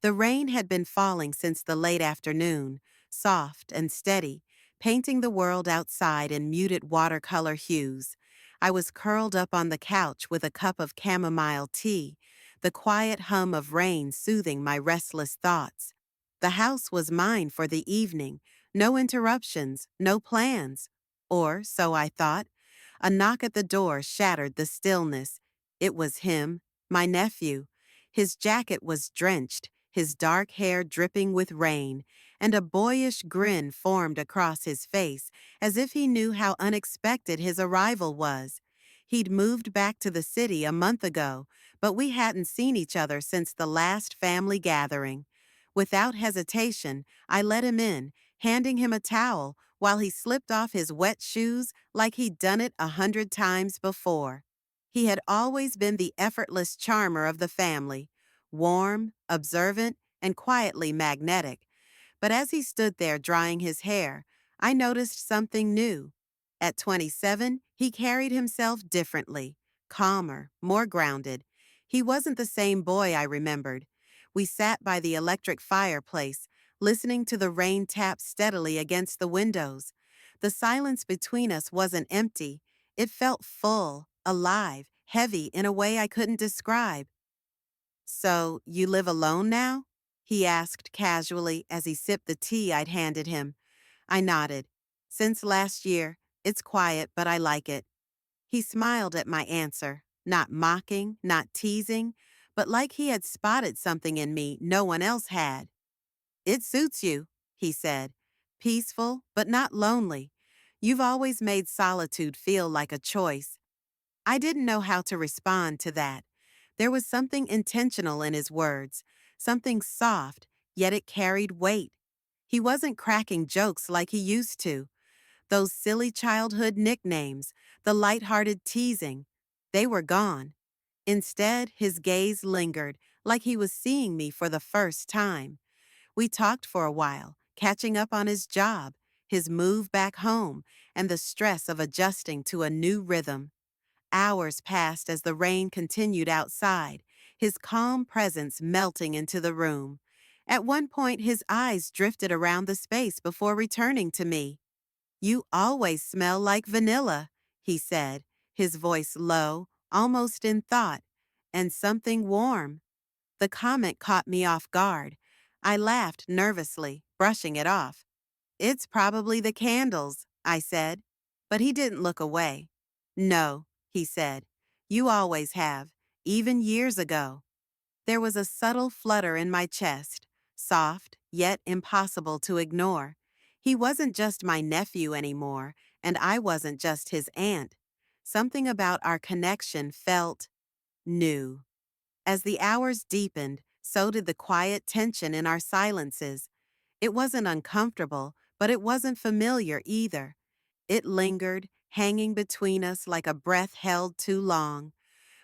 The rain had been falling since the late afternoon, soft and steady, painting the world outside in muted watercolor hues. I was curled up on the couch with a cup of chamomile tea, the quiet hum of rain soothing my restless thoughts. The house was mine for the evening, no interruptions, no plans. Or, so I thought. A knock at the door shattered the stillness. It was him, my nephew. His jacket was drenched, his dark hair dripping with rain, and a boyish grin formed across his face, as if he knew how unexpected his arrival was. He'd moved back to the city a month ago, but we hadn't seen each other since the last family gathering. Without hesitation, I let him in, handing him a towel while he slipped off his wet shoes like he'd done it 100 times before. He had always been the effortless charmer of the family, warm, observant, and quietly magnetic. But as he stood there drying his hair, I noticed something new. At 27, he carried himself differently, calmer, more grounded. He wasn't the same boy I remembered. We sat by the electric fireplace, listening to the rain tap steadily against the windows. The silence between us wasn't empty. It felt full, alive, heavy in a way I couldn't describe. "So, you live alone now?" he asked casually as he sipped the tea I'd handed him. I nodded. "Since last year. It's quiet, but I like it." He smiled at my answer, not mocking, not teasing, but like he had spotted something in me no one else had. "It suits you," he said. "Peaceful, but not lonely. You've always made solitude feel like a choice." I didn't know how to respond to that. There was something intentional in his words, something soft, yet it carried weight. He wasn't cracking jokes like he used to. Those silly childhood nicknames, the light-hearted teasing, they were gone. Instead, his gaze lingered, like he was seeing me for the first time. We talked for a while, catching up on his job, his move back home, and the stress of adjusting to a new rhythm. Hours passed as the rain continued outside, his calm presence melting into the room. At one point, his eyes drifted around the space before returning to me. "You always smell like vanilla," he said, his voice low, almost in thought, "and something warm." The comment caught me off guard. I laughed nervously, brushing it off. "It's probably the candles," I said. But he didn't look away. "No," he said. "You always have, even years ago." There was a subtle flutter in my chest, soft, yet impossible to ignore. He wasn't just my nephew anymore, and I wasn't just his aunt. Something about our connection felt new. As the hours deepened, so did the quiet tension in our silences. It wasn't uncomfortable, but it wasn't familiar either. It lingered, hanging between us like a breath held too long.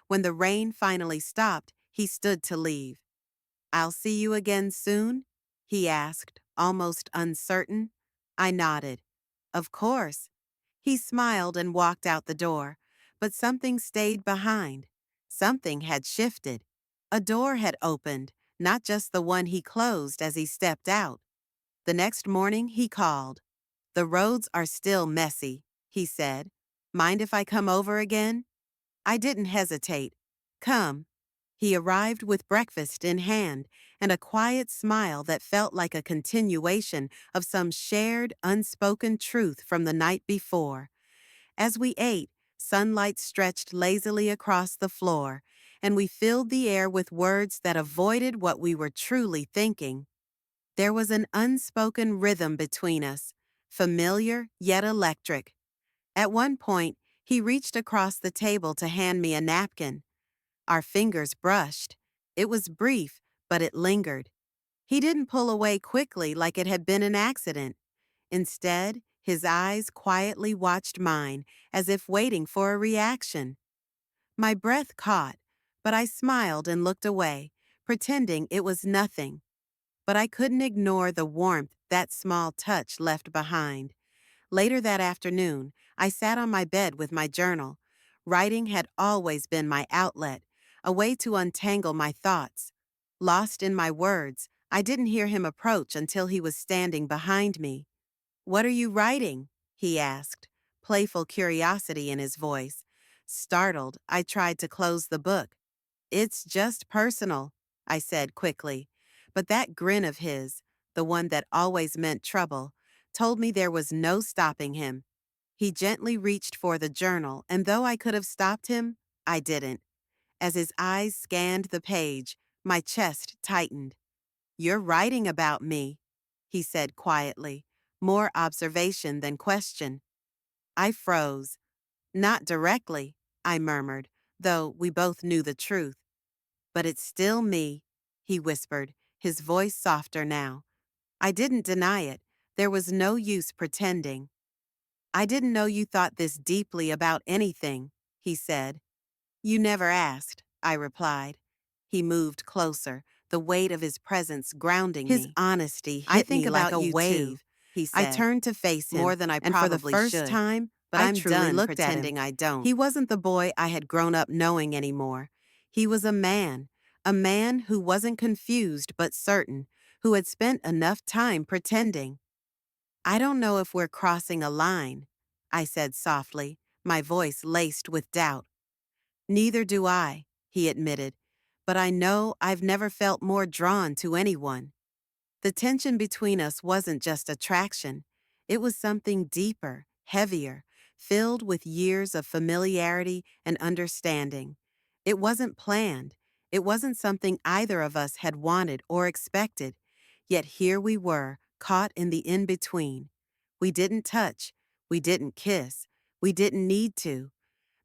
When the rain finally stopped, he stood to leave. "I'll see you again soon?" he asked, almost uncertain. I nodded. "Of course." He smiled and walked out the door, but something stayed behind. Something had shifted. A door had opened, not just the one he closed as he stepped out. The next morning, he called. "The roads are still messy," he said. "Mind if I come over again?" I didn't hesitate. "Come." He arrived with breakfast in hand and a quiet smile that felt like a continuation of some shared, unspoken truth from the night before. As we ate, sunlight stretched lazily across the floor, and we filled the air with words that avoided what we were truly thinking. There was an unspoken rhythm between us, familiar yet electric. At one point, he reached across the table to hand me a napkin. Our fingers brushed. It was brief, but it lingered. He didn't pull away quickly like it had been an accident. Instead, his eyes quietly watched mine, as if waiting for a reaction. My breath caught, but I smiled and looked away, pretending it was nothing. But I couldn't ignore the warmth that small touch left behind. Later that afternoon, I sat on my bed with my journal. Writing had always been my outlet, a way to untangle my thoughts. Lost in my words, I didn't hear him approach until he was standing behind me. "What are you writing?" he asked, playful curiosity in his voice. Startled, I tried to close the book. "It's just personal," I said quickly. But that grin of his, the one that always meant trouble, told me there was no stopping him. He gently reached for the journal, and though I could have stopped him, I didn't. As his eyes scanned the page, my chest tightened. "You're writing about me," he said quietly, more observation than question. I froze. "Not directly," I murmured, though we both knew the truth. "But it's still me," he whispered, his voice softer now. I didn't deny it. There was no use pretending. "I didn't know you thought this deeply about anything," he said. "You never asked," I replied. He moved closer, the weight of his presence grounding His me. honesty "I hit think me like about a you too," wave, he I said, turned to face more him, than I and for the probably first should. time, But I I'm truly done looked at him. pretending I don't. He wasn't the boy I had grown up knowing anymore. He was a man who wasn't confused but certain, who had spent enough time pretending. "I don't know if we're crossing a line," I said softly, my voice laced with doubt. "Neither do I," he admitted, "but I know I've never felt more drawn to anyone." The tension between us wasn't just attraction. It was something deeper, heavier, filled with years of familiarity and understanding. It wasn't planned. It wasn't something either of us had wanted or expected. Yet here we were, caught in the in-between. We didn't touch. We didn't kiss. We didn't need to.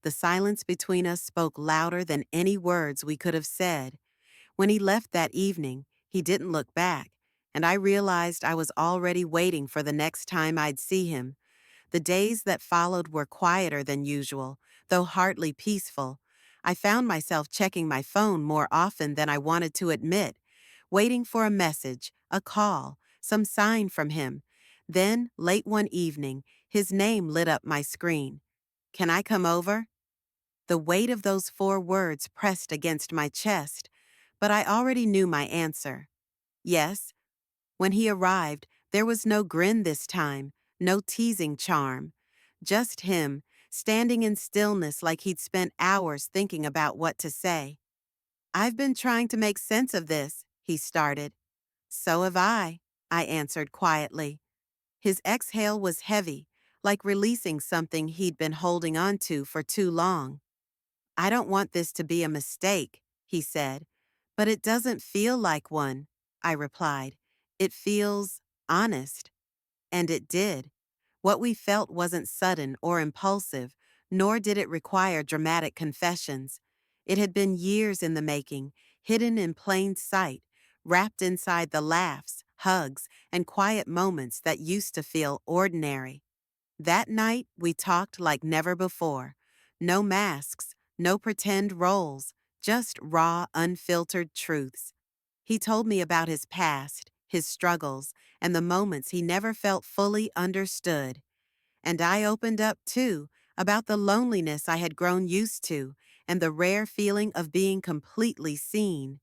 The silence between us spoke louder than any words we could have said. When he left that evening, he didn't look back, and I realized I was already waiting for the next time I'd see him. The days that followed were quieter than usual, though hardly peaceful. I found myself checking my phone more often than I wanted to admit, waiting for a message, a call, some sign from him. Then, late one evening, his name lit up my screen. "Can I come over?" The weight of those 4 words pressed against my chest, but I already knew my answer. Yes. When he arrived, there was no grin this time, no teasing charm. Just him, standing in stillness like he'd spent hours thinking about what to say. "I've been trying to make sense of this," he started. "So have I answered quietly. His exhale was heavy, like releasing something he'd been holding on to for too long. "I don't want this to be a mistake," he said. "But it doesn't feel like one," I replied. "It feels honest." And it did. What we felt wasn't sudden or impulsive, nor did it require dramatic confessions. It had been years in the making, hidden in plain sight, wrapped inside the laughs, hugs, and quiet moments that used to feel ordinary. That night, we talked like never before. No masks, no pretend roles, just raw, unfiltered truths. He told me about his past, his struggles, and the moments he never felt fully understood. And I opened up, too, about the loneliness I had grown used to and the rare feeling of being completely seen.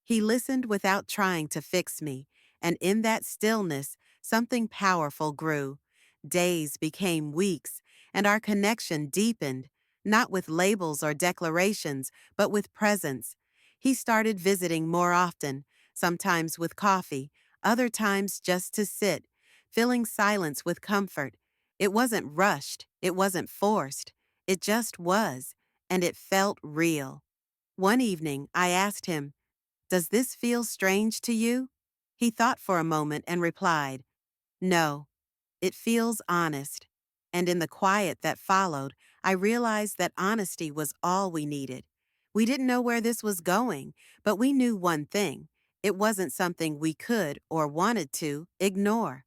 He listened without trying to fix me, and in that stillness, something powerful grew. Days became weeks, and our connection deepened, not with labels or declarations, but with presence. He started visiting more often, sometimes with coffee, other times just to sit, filling silence with comfort. It wasn't rushed, it wasn't forced, it just was, and it felt real. One evening, I asked him, "Does this feel strange to you?" He thought for a moment and replied, "No, it feels honest." And in the quiet that followed, I realized that honesty was all we needed. We didn't know where this was going, but we knew one thing. It wasn't something we could or wanted to ignore.